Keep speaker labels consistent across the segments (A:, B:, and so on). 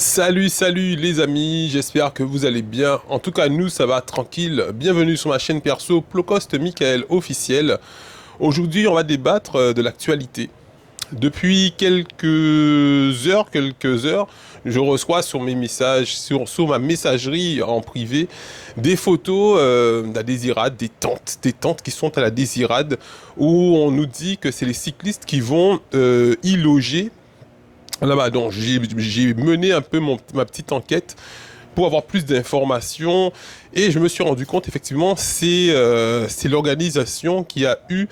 A: Salut les amis, j'espère que vous allez bien. En tout cas, nous, ça va tranquille. Bienvenue sur ma chaîne perso Plocost Michael officiel. Aujourd'hui, on va débattre de l'actualité. Depuis quelques heures, je reçois sur mes messages, sur ma messagerie en privé, des photos de la Désirade, des tentes qui sont à la Désirade, où on nous dit que c'est les cyclistes qui vont y loger là-bas. Donc j'ai mené un peu ma petite enquête pour avoir plus d'informations et je me suis rendu compte effectivement c'est l'organisation qui a eu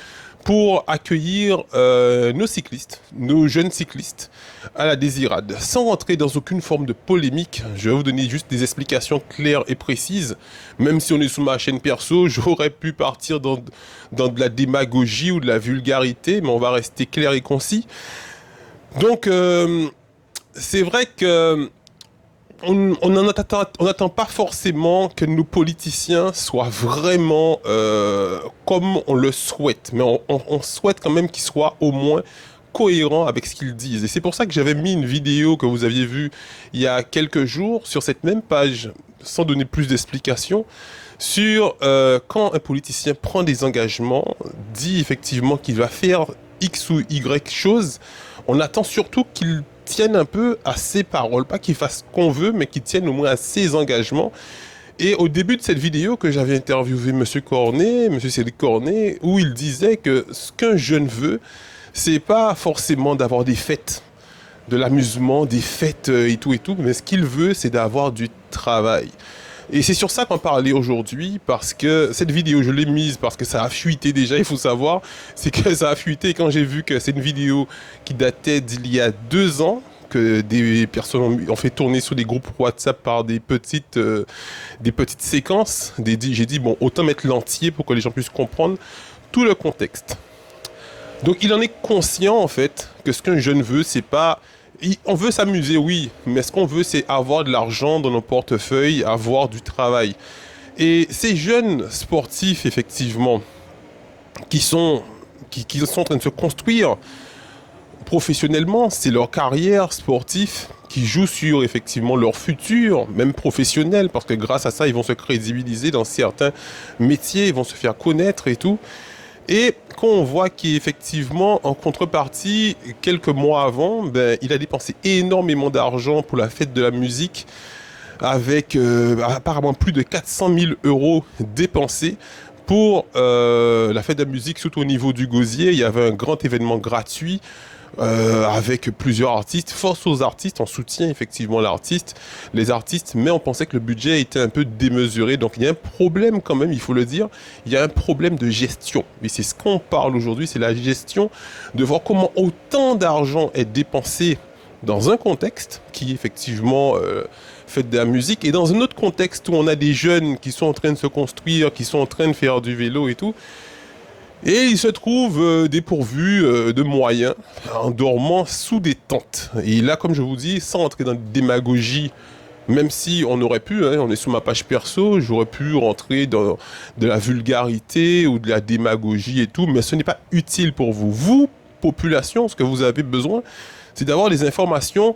A: pour accueillir nos cyclistes, nos jeunes cyclistes à la Désirade. Sans rentrer dans aucune forme de polémique, je vais vous donner juste des explications claires et précises. Même si on est sous ma chaîne perso, j'aurais pu partir dans de la démagogie ou de la vulgarité, mais on va rester clair et concis. Donc, c'est vrai que on n'attend pas forcément que nos politiciens soient vraiment comme on le souhaite, mais on souhaite quand même qu'ils soient au moins cohérents avec ce qu'ils disent. Et c'est pour ça que j'avais mis une vidéo que vous aviez vue il y a quelques jours sur cette même page, sans donner plus d'explications, sur quand un politicien prend des engagements, dit effectivement qu'il va faire X ou Y chose, on attend surtout qu'il tienne un peu à ses paroles, pas qu'il fasse ce qu'on veut, mais qu'il tienne au moins à ses engagements. Et au début de cette vidéo que j'avais interviewé Monsieur Cornet, Monsieur Cédric Cornet, où il disait que ce qu'un jeune veut, c'est pas forcément d'avoir des fêtes, de l'amusement, des fêtes et tout, mais ce qu'il veut, c'est d'avoir du travail. Et c'est sur ça qu'on parlait aujourd'hui, parce que cette vidéo, je l'ai mise parce que ça a fuité déjà, il faut savoir. C'est que ça a fuité quand j'ai vu que c'est une vidéo qui datait d'il y a 2 ans, que des personnes ont fait tourner sur des groupes WhatsApp par des petites séquences. J'ai dit, bon, autant mettre l'entier pour que les gens puissent comprendre tout le contexte. Donc il en est conscient, en fait, que ce qu'un jeune veut, c'est pas... On veut s'amuser, oui, mais ce qu'on veut, c'est avoir de l'argent dans nos portefeuilles, avoir du travail. Et ces jeunes sportifs, effectivement, qui sont en train de se construire professionnellement, c'est leur carrière sportive qui joue sur, effectivement, leur futur, même professionnel, parce que grâce à ça, ils vont se crédibiliser dans certains métiers, ils vont se faire connaître et tout. Et quand on voit qu'effectivement, en contrepartie, quelques mois avant, il a dépensé énormément d'argent pour la fête de la musique, avec apparemment plus de 400 000 euros dépensés pour la fête de la musique, surtout au niveau du Gosier. Il y avait un grand événement gratuit avec plusieurs artistes. Force aux artistes, on soutient effectivement les artistes, mais on pensait que le budget était un peu démesuré. Donc il y a un problème quand même, il faut le dire, il y a un problème de gestion. Et c'est ce qu'on parle aujourd'hui, c'est la gestion, de voir comment autant d'argent est dépensé dans un contexte qui effectivement fait de la musique, et dans un autre contexte où on a des jeunes qui sont en train de se construire, qui sont en train de faire du vélo et tout, et ils se trouvent dépourvus de moyens en dormant sous des tentes. Et là, comme je vous dis, sans entrer dans la démagogie, même si on aurait pu, hein, on est sous ma page perso, j'aurais pu rentrer dans de la vulgarité ou de la démagogie et tout, mais ce n'est pas utile pour vous. Vous, population, ce que vous avez besoin, c'est d'avoir des informations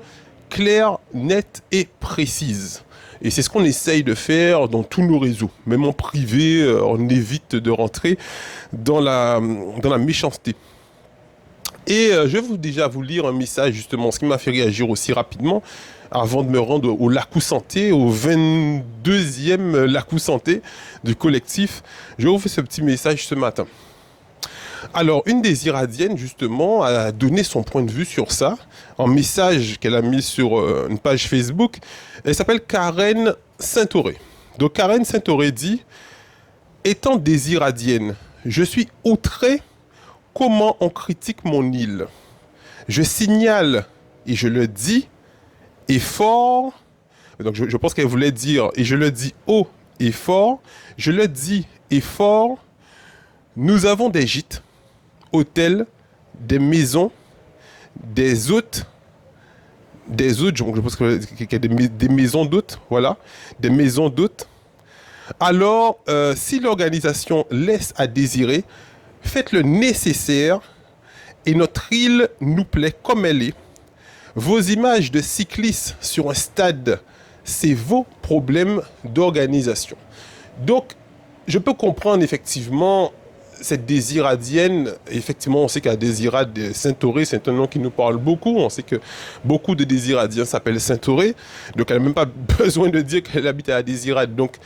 A: claires, nettes et précises. Et c'est ce qu'on essaye de faire dans tous nos réseaux. Même en privé, on évite de rentrer dans la méchanceté. Et je vais déjà vous lire un message, justement, ce qui m'a fait réagir aussi rapidement, avant de me rendre au Lacou Santé, au 22e Lacou Santé du collectif. Je vais vous faire ce petit message ce matin. Alors, une des Iradiennes, justement, a donné son point de vue sur ça, en message qu'elle a mis sur une page Facebook. Elle s'appelle Karen Saint-Auré. Donc, Karen Saint-Auré dit « Étant des Iradiennes, je suis outré comment on critique mon île. Je signale, et je le dis, et fort... » Donc, je pense qu'elle voulait dire « Et je le dis haut et fort. Je le dis et fort. Nous avons des gîtes, hôtels, des maisons, des hôtes, je pense qu'il y a des maisons d'hôtes, voilà, des maisons d'hôtes. Alors, si l'organisation laisse à désirer, faites le nécessaire et notre île nous plaît comme elle est. Vos images de cyclistes sur un stade, c'est vos problèmes d'organisation. Donc, je peux comprendre effectivement cette désiradienne. Effectivement, on sait qu'à Désirade Saint-Thoré, c'est un nom qui nous parle beaucoup. On sait que beaucoup de désiradiens s'appellent Saint-Thoré. Donc, elle n'a même pas besoin de dire qu'elle habite à Désirade. Donc,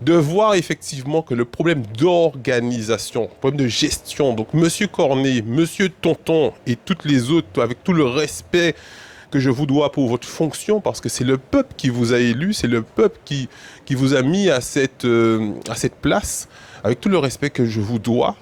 A: de voir effectivement que le problème d'organisation, le problème de gestion, donc Monsieur Cornet, Monsieur Tonton et toutes les autres, avec tout le respect que je vous dois pour votre fonction, parce que c'est le peuple qui vous a élu, c'est le peuple qui vous a mis à cette place, avec tout le respect que je vous dois,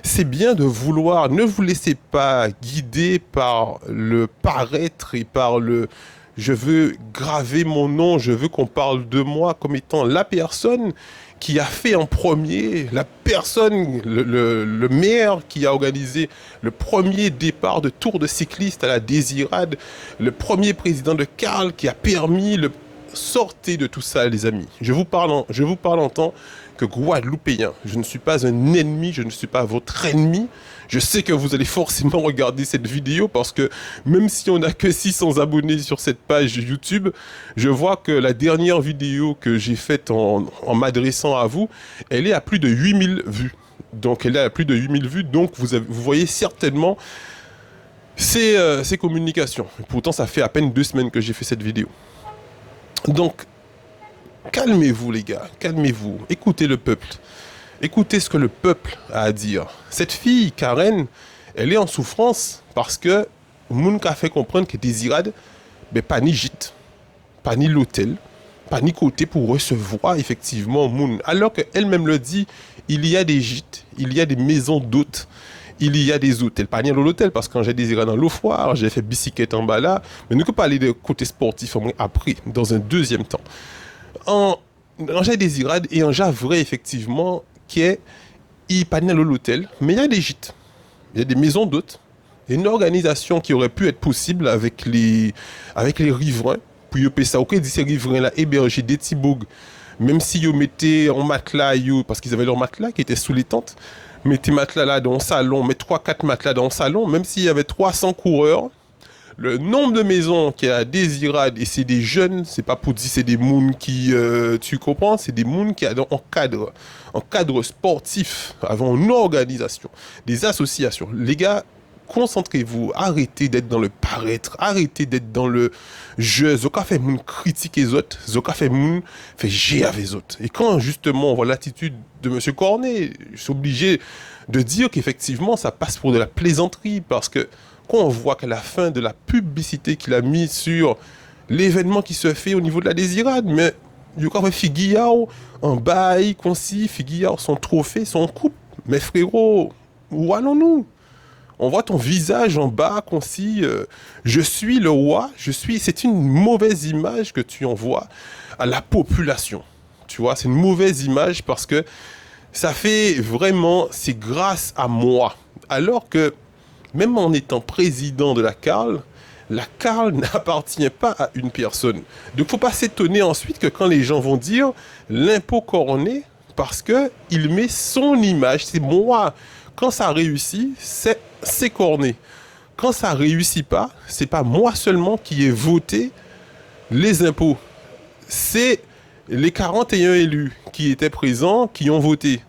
A: c'est bien de vouloir, ne vous laissez pas guider par le paraître et par le je veux graver mon nom, je veux qu'on parle de moi comme étant la personne qui a fait en premier, la personne, le maire qui a organisé le premier départ de tour de cycliste à la Désirade, le premier président de Carl qui a permis le... Sortez de tout ça, les amis. Je vous parle en tant que Guadeloupéen. Je ne suis pas un ennemi, je ne suis pas votre ennemi. Je sais que vous allez forcément regarder cette vidéo parce que même si on n'a que 600 abonnés sur cette page YouTube, je vois que la dernière vidéo que j'ai faite en m'adressant à vous, elle est à plus de 8000 vues. Donc elle est à plus de 8000 vues, donc vous voyez certainement ces communications. Pourtant, ça fait à peine 2 semaines que j'ai fait cette vidéo. Donc, calmez-vous les gars, calmez-vous, écoutez le peuple, écoutez ce que le peuple a à dire. Cette fille, Karen, elle est en souffrance parce que Moun a fait comprendre que Désirade, ben, pas ni gîte, pas ni l'hôtel, pas ni côté pour recevoir effectivement Moun. Alors qu'elle-même le dit, il y a des gîtes, il y a des maisons d'hôtes. Il y a des hôtels, pas dans l'hôtel, parce que quand j'ai désiré dans l'eau foire, j'ai fait bicyclette en bas là, mais nous ne pouvons pas aller de côté sportif après, dans un deuxième temps. En j'ai désiré et en j'ai vrai effectivement qu'il n'y a pas dans l'hôtel, mais il y a des gîtes, il y a des maisons d'hôtes, une organisation qui aurait pu être possible avec les riverains, pour y ça, ok, ces riverains là héberger des petits bougs, même si ils mettaient en matelas, parce qu'ils avaient leur matelas qui était sous les tentes, mettez matelas là dans le salon, mettez 3-4 matelas dans le salon, même s'il y avait 300 coureurs, le nombre de maisons qu'il y a à Désirade, et c'est des jeunes, c'est pas pour dire c'est des mouns qui, tu comprends, c'est des mouns qui ont en cadre sportif, avant une organisation, des associations. Les gars, concentrez-vous, arrêtez d'être dans le paraître, arrêtez d'être dans le jeu. Zoka fait moun critique les autres, Zoka fait moun fait gérer avec les autres. Et quand justement on voit l'attitude de Monsieur Cornet, je suis obligé de dire qu'effectivement ça passe pour de la plaisanterie parce que quand on voit qu'à la fin de la publicité qu'il a mis sur l'événement qui se fait au niveau de la Désirade, mais il y a Figuiao en bail, concis, Figuiao son trophée, son coupe. Mais frérot, où allons-nous? On voit ton visage en bas, concis, je suis le roi, c'est une mauvaise image que tu envoies à la population. Tu vois, c'est une mauvaise image parce que ça fait vraiment, c'est grâce à moi. Alors que, même en étant président de la CARL n'appartient pas à une personne. Donc, faut pas s'étonner ensuite que quand les gens vont dire l'impôt Cornet, parce que il met son image, c'est moi. Quand ça réussit, c'est Cornet. Quand ça réussit pas, c'est pas moi seulement qui ai voté les impôts. C'est les 41 élus qui étaient présents qui ont voté.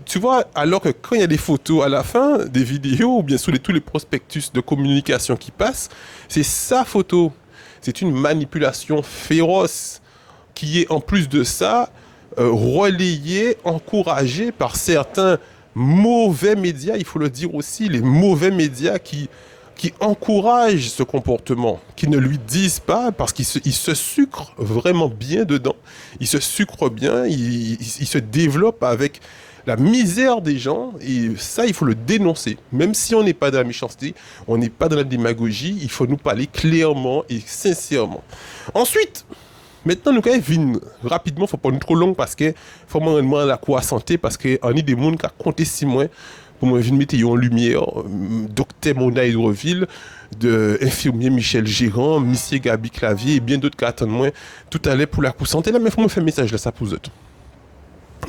A: Tu vois, alors que quand il y a des photos à la fin, des vidéos, ou bien sous tous les prospectus de communication qui passent, c'est sa photo. C'est une manipulation féroce qui est en plus de ça relayée, encouragée par certains mauvais médias, il faut le dire aussi, les mauvais médias qui encouragent ce comportement, qui ne lui disent pas, parce qu'il se sucre vraiment bien dedans, il se sucre bien, il se développe avec la misère des gens, et ça, il faut le dénoncer. Même si on n'est pas dans la méchanceté, on n'est pas dans la démagogie, il faut nous parler clairement et sincèrement. Ensuite, maintenant, nous allons venir rapidement, il ne faut pas nous trop long parce que faut me rendre la cour à santé parce qu'on a des gens qui ont compté 6 mois pour me venir mettre en lumière. Docteur Mona Hydreville, infirmier Michel Gérant, Monsieur Gabi Clavier et bien d'autres qui attendent moi tout à l'heure pour la cour santé. Là, mais il faut me faire un message là, ça pour eux.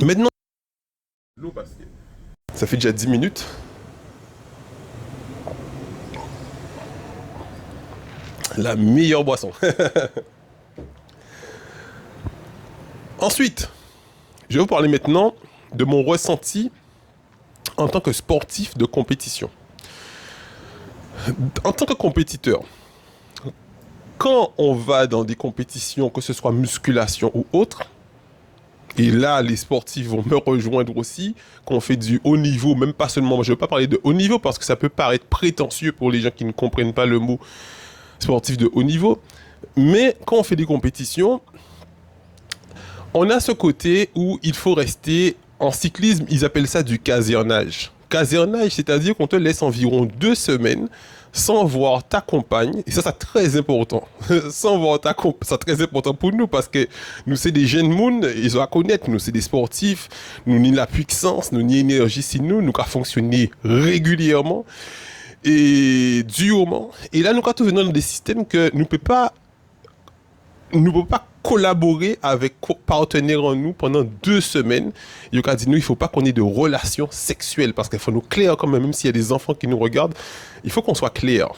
A: Maintenant, ça fait déjà 10 minutes. La meilleure boisson. Ensuite, je vais vous parler maintenant de mon ressenti en tant que sportif de compétition. En tant que compétiteur, quand on va dans des compétitions, que ce soit musculation ou autre, et là, les sportifs vont me rejoindre aussi, qu'on fait du haut niveau, même pas seulement, moi je ne veux pas parler de haut niveau parce que ça peut paraître prétentieux pour les gens qui ne comprennent pas le mot sportif de haut niveau, mais quand on fait des compétitions, on a ce côté où il faut rester, en cyclisme, ils appellent ça du casernage. Casernage, c'est-à-dire qu'on te laisse environ 2 semaines sans voir ta compagne, et ça c'est très important, sans voir ta compagne, c'est très important pour nous parce que nous c'est des jeunes moun, ils ont à connaître, nous c'est des sportifs, nous ni la puissance, nous ni énergie si nous qu'à fonctionner régulièrement et durement, et là nous qu'à trouver dans des systèmes que nous ne pouvons pas collaborer avec partenaires en nous pendant 2 semaines. Il a dit nous, il ne faut pas qu'on ait de relations sexuelles parce qu'il faut nous clair quand même s'il y a des enfants qui nous regardent, il faut qu'on soit clair.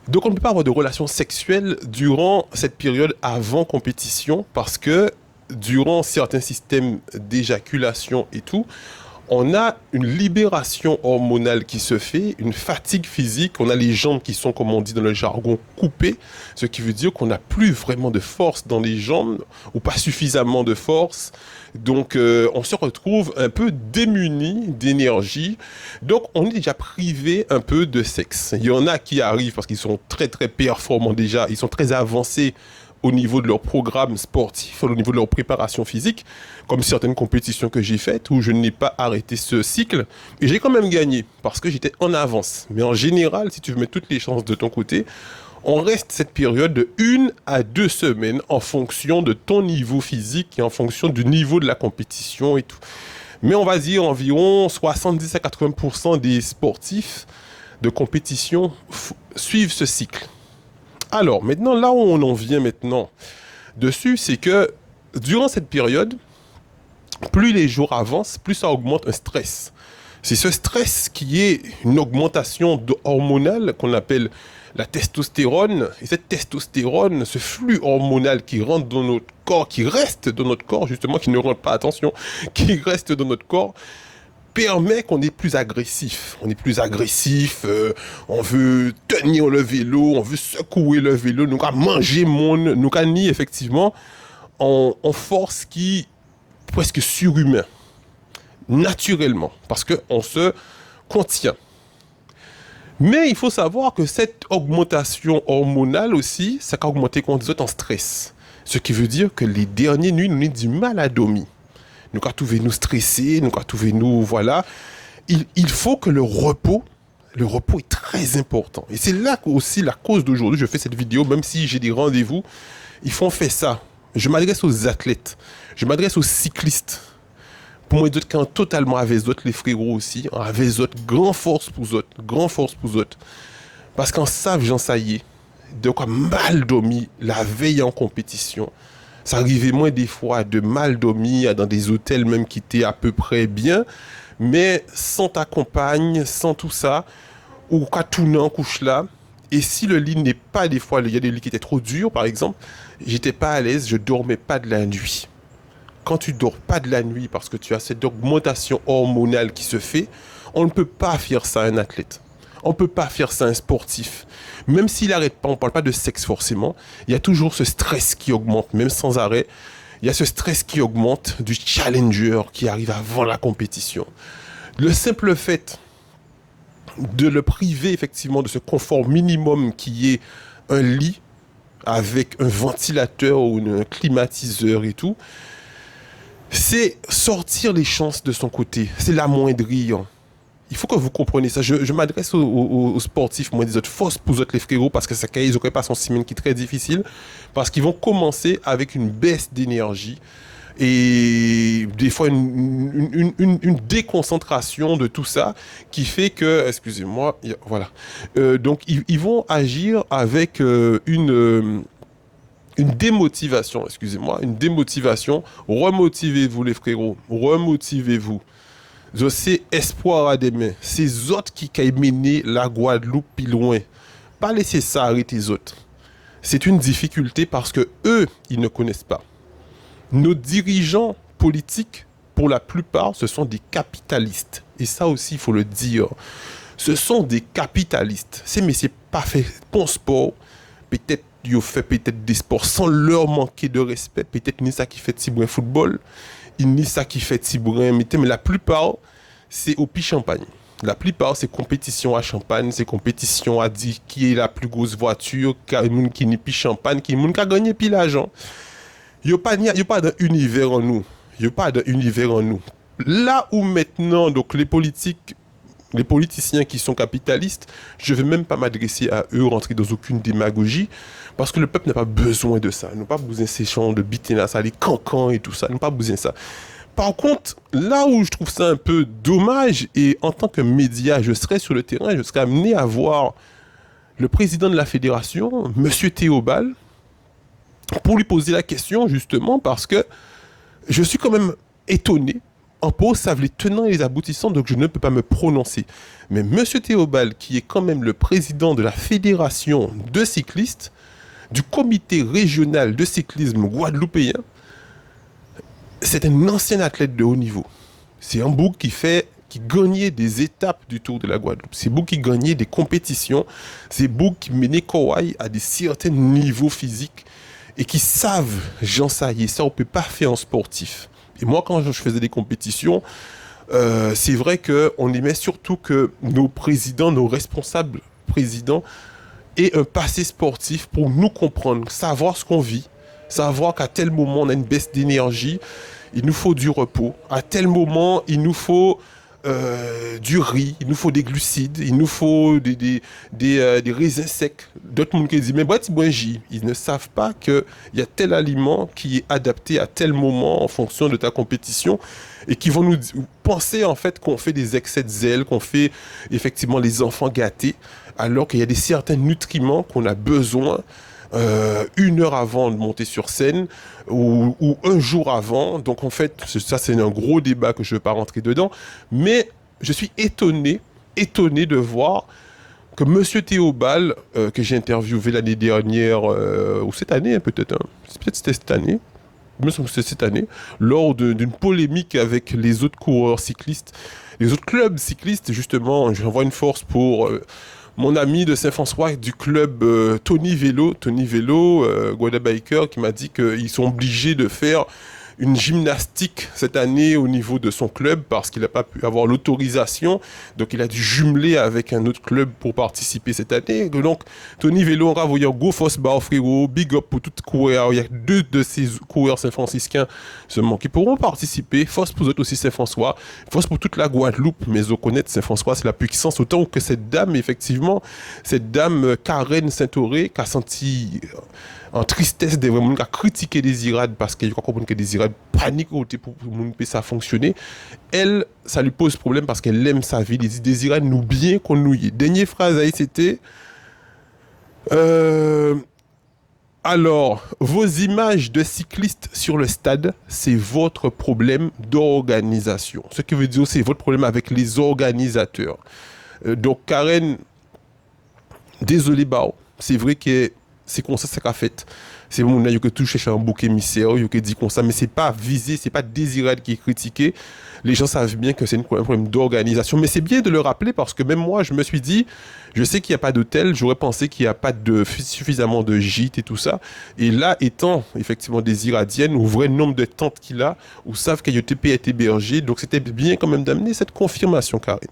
A: Donc on ne peut pas avoir de relations sexuelles durant cette période avant compétition parce que durant certains systèmes d'éjaculation et tout, on a une libération hormonale qui se fait, une fatigue physique, on a les jambes qui sont, comme on dit dans le jargon, coupées, ce qui veut dire qu'on n'a plus vraiment de force dans les jambes, ou pas suffisamment de force, donc on se retrouve un peu démuni d'énergie, donc on est déjà privé un peu de sexe. Il y en a qui arrivent parce qu'ils sont très très performants déjà, ils sont très avancés au niveau de leur programme sportif, au niveau de leur préparation physique, comme certaines compétitions que j'ai faites où je n'ai pas arrêté ce cycle. Et j'ai quand même gagné parce que j'étais en avance. Mais en général, si tu veux mettre toutes les chances de ton côté, on reste cette période de 1 à 2 semaines en fonction de ton niveau physique et en fonction du niveau de la compétition et tout. Mais on va dire environ 70 à 80% des sportifs de compétition suivent ce cycle. Alors, maintenant, là où on en vient maintenant dessus, c'est que durant cette période, plus les jours avancent, plus ça augmente un stress. C'est ce stress qui est une augmentation hormonale qu'on appelle la testostérone. Et cette testostérone, ce flux hormonal qui rentre dans notre corps, qui reste dans notre corps, justement, qui ne rentre pas, attention, qui reste dans notre corps, permet qu'on est plus agressif. On est plus agressif, on veut tenir le vélo, on veut secouer le vélo, nous qu'à manger nous qu'à ni effectivement en force qui est presque surhumain, naturellement, parce qu'on se contient. Mais il faut savoir que cette augmentation hormonale aussi, ça a augmenté quand on est en stress. Ce qui veut dire que les dernières nuits, nous avons du mal à dormir. Nous avons trouvé nous stressés, nous avons trouvé nous, voilà. Il faut que le repos est très important. Et c'est là aussi la cause d'aujourd'hui, je fais cette vidéo, même si j'ai des rendez-vous, il faut faire ça. Je m'adresse aux athlètes, je m'adresse aux cyclistes. Pour moi, d'autres qui sont totalement avec d'autres, les frérots aussi, avec d'autres, grand force pour d'autres. Parce qu'en savent, j'en ça y est, de quoi mal dormir la veille en compétition. Ça arrivait moins des fois de mal dormir dans des hôtels même qui étaient à peu près bien, mais sans ta compagne, sans tout ça, ou qu'à tout en couche là. Et si le lit n'est pas des fois, il y a des lits qui étaient trop durs par exemple, j'étais pas à l'aise, je dormais pas de la nuit. Quand tu dors pas de la nuit parce que tu as cette augmentation hormonale qui se fait, on ne peut pas faire ça à un athlète. On ne peut pas faire ça à un sportif. Même s'il n'arrête pas, on ne parle pas de sexe forcément, il y a toujours ce stress qui augmente, même sans arrêt. Il y a ce stress qui augmente du challenger qui arrive avant la compétition. Le simple fait de le priver effectivement de ce confort minimum qui est un lit avec un ventilateur ou un climatiseur et tout, c'est sortir les chances de son côté. C'est l'amoindrir. Il faut que vous compreniez ça. Je m'adresse aux sportifs, moi, des autres forces pour les frérots, parce que ça, ils n'auraient pas son semaine qui est très difficile, parce qu'ils vont commencer avec une baisse d'énergie et des fois une déconcentration de tout ça qui fait que, excusez-moi, voilà. Donc ils vont agir avec une démotivation, une démotivation. Remotivez-vous les frérots, remotivez-vous. C'est espoir à demain. C'est autres qui ont mené la Guadeloupe plus loin. Pas laisser ça arrêter les autres. C'est une difficulté parce que eux, ils ne connaissent pas. Nos dirigeants politiques, pour la plupart, ce sont des capitalistes. Et ça aussi, il faut le dire. Ce sont des capitalistes. Mais c'est pas fait pour sport. Peut-être ils ont fait peut-être des sports sans leur manquer de respect. Peut-être ni ça qui fait Tibouin football, ni ça qui fait Tibouin mais la plupart, c'est au pi champagne. La plupart, c'est compétition à champagne, c'est compétition à dire qui est la plus grosse voiture, qui n'est plus champagne, qui a gagné plus l'argent. Il n'y a pas d'univers en nous. Il n'y a pas d'univers en nous. Là où maintenant, donc les politiciens qui sont capitalistes, je ne vais même pas m'adresser à eux, rentrer dans aucune démagogie, parce que le peuple n'a pas besoin de ça. Ils n'ont pas besoin de ces chants de biténas, les cancans et tout ça. Ils n'ont pas besoin de ça. Par contre, là où je trouve ça un peu dommage, et en tant que média, je serais sur le terrain, je serais amené à voir le président de la fédération, M. Théobald, pour lui poser la question, justement, parce que je suis quand même étonné. En pause, savent les tenants et les aboutissants, donc je ne peux pas me prononcer. Mais M. Théobald, qui est quand même le président de la fédération de cyclistes, du comité régional de cyclisme guadeloupéen, c'est un ancien athlète de haut niveau. C'est un bouc qui gagnait des étapes du Tour de la Guadeloupe. C'est bouc qui gagnait des compétitions. C'est bouc qui menait Kouaï à des certains niveaux physiques et qui savent, j'en sais, ça on peut pas faire en sportif. Et moi, quand je faisais des compétitions, c'est vrai qu'on aimait surtout que nos présidents, nos responsables présidents aient un passé sportif pour nous comprendre, savoir ce qu'on vit, savoir qu'à tel moment, on a une baisse d'énergie, il nous faut du repos. À tel moment, il nous faut du riz, il nous faut des glucides, il nous faut des raisins secs. D'autres monde qui disent, mais bah, ils ne savent pas qu'il y a tel aliment qui est adapté à tel moment en fonction de ta compétition et qui vont nous penser en fait qu'on fait des excès de zèle, qu'on fait effectivement les enfants gâtés, alors qu'il y a certains nutriments qu'on a besoin 1 heure avant de monter sur scène ou un jour avant. Donc en fait, ça c'est un gros débat que je ne vais pas rentrer dedans. Mais je suis étonné de voir que M. Théobald, que j'ai interviewé l'année dernière, ou cette année hein, peut-être, hein, peut-être c'était cette année, il me semble que c'est cette année, lors d'une polémique avec les autres coureurs cyclistes, les autres clubs cyclistes, justement, j'envoie une force pour mon ami de Saint-François du club Tony Vélo, Guadabiker, qui m'a dit qu'ils sont obligés de faire une gymnastique cette année au niveau de son club parce qu'il n'a pas pu avoir l'autorisation. Donc il a dû jumeler avec un autre club pour participer cette année. Donc Tony Vélo, on va vous dire go force bar frérot, big up pour tout coureur. Il y a 2 de ces coureurs saint-franciscains seulement qui pourront participer. Force pour eux aussi Saint-François. Force pour toute la Guadeloupe, mais au connaître Saint-François, c'est la puissance. Autant que cette dame, effectivement, cette dame Karen Saint-Auré qui a senti en tristesse des gens qui a critiqué des irades parce qu'il faut comprendre que des irades paniquent pour que ça fonctionne. Elle, ça lui pose problème parce qu'elle aime sa vie. Des irades nous bien qu'on nous y. Dernière phrase, c'était alors, vos images de cyclistes sur le stade, c'est votre problème d'organisation. Ce qui veut dire c'est votre problème avec les organisateurs. Donc Karen, désolé, c'est vrai que c'est comme ça qu'a fait. C'est mon avis que tout cherche un bouc émissaire, il que dit comme ça, mais c'est pas visé, c'est pas Désirade qui est critiqué. Les gens savent bien que c'est un problème d'organisation, mais c'est bien de le rappeler parce que même moi, je me suis dit, je sais qu'il n'y a pas d'hôtel, j'aurais pensé qu'il n'y a pas suffisamment de gîtes et tout ça. Et là, étant effectivement des Iradiennes, au vrai nombre de tentes qu'il a, où savent qu'il y a été hébergé, donc c'était bien quand même d'amener cette confirmation, Karine.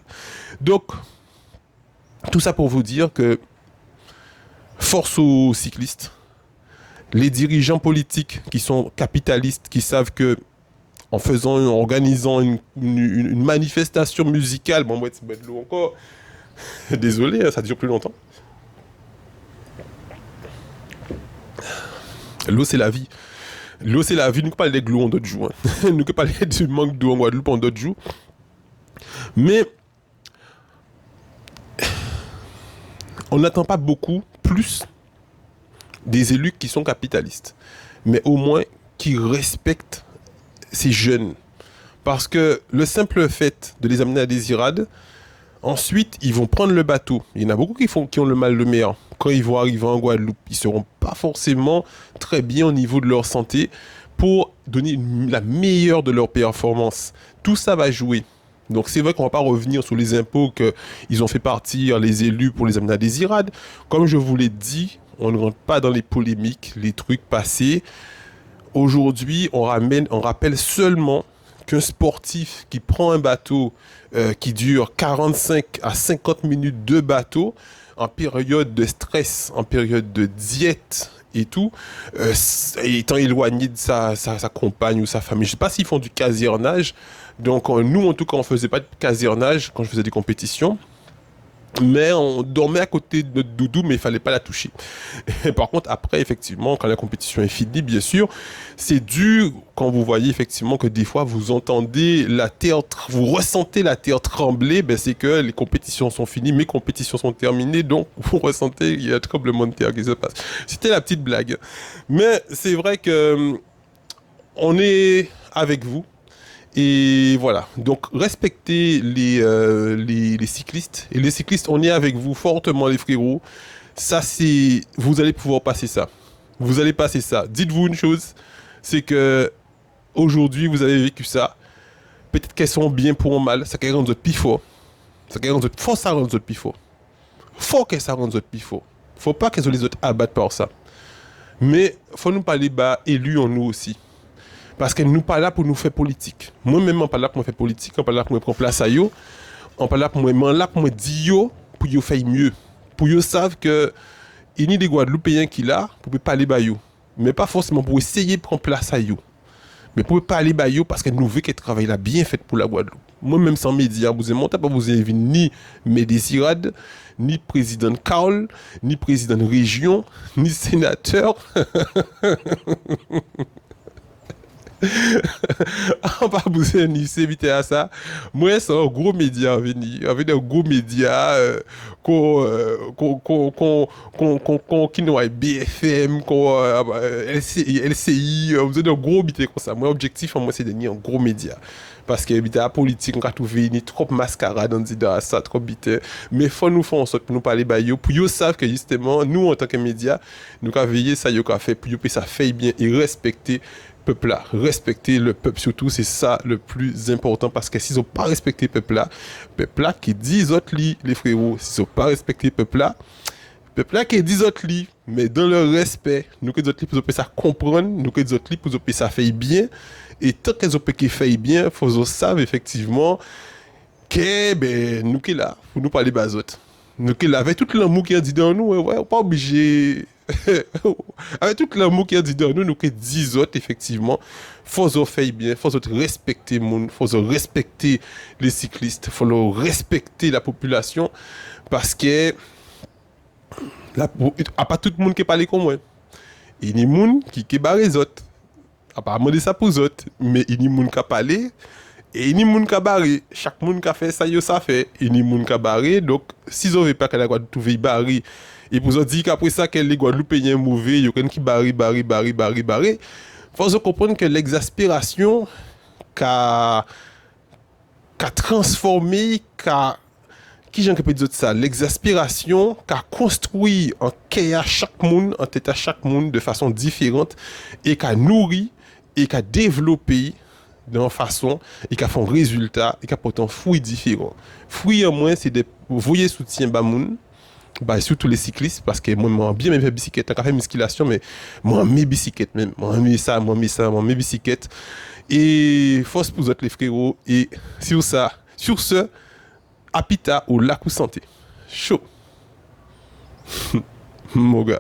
A: Donc, tout ça pour vous dire que force aux cyclistes, les dirigeants politiques qui sont capitalistes, qui savent que en organisant une manifestation musicale, bon, moi, c'est de l'eau encore, désolé, ça dure plus longtemps. L'eau, c'est la vie. L'eau, c'est la vie. Nous ne parlons pas de l'eau en d'autres jours. Nous ne parlons pas du manque d'eau en Guadeloupe en d'autres jours. Mais on n'attend pas beaucoup plus des élus qui sont capitalistes, mais au moins qui respectent ces jeunes. Parce que le simple fait de les amener à des irades, Ensuite, ils vont prendre le bateau. Il y en a beaucoup qui ont le mal de mer. Quand ils vont arriver en Guadeloupe, ils seront pas forcément très bien au niveau de leur santé pour donner la meilleure de leur performance. Tout ça va jouer. Donc c'est vrai qu'on va pas revenir sur les impôts qu'ils ont fait partir les élus pour les amener à des irades. Comme je vous l'ai dit, on ne rentre pas dans les polémiques, les trucs passés. Aujourd'hui, on rappelle seulement qu'un sportif qui prend un bateau qui dure 45 à 50 minutes de bateau, en période de stress, en période de diète et tout, étant éloigné de sa compagne ou sa famille. Je ne sais pas s'ils font du casernage. Donc nous, en tout cas, on ne faisait pas de casernage quand je faisais des compétitions. Mais on dormait à côté de notre doudou, mais il fallait pas la toucher. Et par contre, après, effectivement, quand la compétition est finie, bien sûr, c'est dur quand vous voyez effectivement que des fois vous entendez la terre, vous ressentez la terre trembler, ben c'est que les compétitions sont finies, mes compétitions sont terminées, donc vous ressentez il y a un tremblement de terre qui se passe. C'était la petite blague. Mais c'est vrai que on est avec vous. Et voilà, donc respectez les cyclistes. Et les cyclistes, on est avec vous fortement les frérots. Ça c'est, vous allez pouvoir passer ça. Vous allez passer ça. Dites-vous une chose, c'est que aujourd'hui vous avez vécu ça. Peut-être qu'elles sont bien pour un mal, ça qu'elles rendent votre plus fort. Ça qu'elles rendent votre force, ça rend votre plus fort. Faut que ça rende votre plus fort. Faut pas que les autres abattent par ça. Mais faut nous parler bas, élus en nous aussi. Parce qu'elle nous pas là pour nous faire politique. Moi-même, on pas là pour me faire politique, on pas là pour me prendre place à yo, on pas là pour me dire yo, pour yo faire mieux. Pour yo savent que il y a des Guadeloupéens qui là, pour parler ba yo. Mais pas forcément pour essayer de prendre place à yo. Mais pour parler ba yo parce qu'elle nous veut qu'elle travaille là bien fait pour la Guadeloupe. Moi-même sans médias, vous avez monté, pas vous avez ni Médésirade, ni président de Carl, ni président de région, ni sénateur. On va vous inviter à ça. Moi, c'est un gros média à venir. Avec un gros média qui nous a BFM, LCI. Vous êtes un gros média comme ça. Mon objectif, moi, c'est de devenir un gros média. Parce que la politique, on a trouvé trop mascarade, on dit ça, trop bité. Mais il faut nous faire en sorte pour nous parler bayo, pour qu'ils savent que justement, nous, en tant que médias, nous avons veillé ça, nous avons fait, pour que ça fait bien et respecter peuple là, respecter le peuple surtout, c'est ça le plus important parce que s'ils n'ont pas respecté le peuple là qui dit autres lits, les frérots, s'ils n'ont pas respecté le peuple là qui dit autres lits, mais dans le respect, nous que d'autres lits pour ça comprendre, nous que d'autres lits pour ça fait bien, et tant qu'ils ont qui fait bien, faut qu'ils savent effectivement que ben nous qui là, faut nous parler bas autres. Nous qui là avec tout l'amour qui a dit dans nous, ouais, pas obligé. Avec tout l'amour qu'il y a dit dans nous, nous que 10 autres, effectivement, faut se faire bien, faut se respecter le monde, faut se respecter les cyclistes, faut leur respecter la population, parce que à pas tout le monde qui parle comme moi. Il y a des gens qui barrent les autres. Apparemment, c'est ça pour les autres, mais il y a des gens qui parlent. Et il y a des gens qui barrent. Chaque monde qui a fait ça, ça fait. Il y a des gens qui barrent. Donc, si vous n'avez pas que la Guadeloupe barrer, et pour vous dire qu'après ça, que les Guadeloupéens mauvais, il y a quelqu'un qui barre. Faut se comprendre que l'exaspération qu'a transformé, qui j'en peux dire ça, l'exaspération qu'a construit en à chaque monde, en tête à chaque monde de façon différente, et qu'a nourri, et qu'a développé d'une façon, et qu'a fait un résultat, et qu'a porté un fruit différent. Fruit en moins, c'est de voyer soutien bas moun. Bah, surtout les cyclistes, parce que moi, bien même faire bicyclette, tant qu'à faire musculation, mais moi, mes bicyclettes même, moi, mes bicyclettes. Et force pour vous autres les frérots, et sur ce, apita au lac ou santé. Chaud. Mon gars.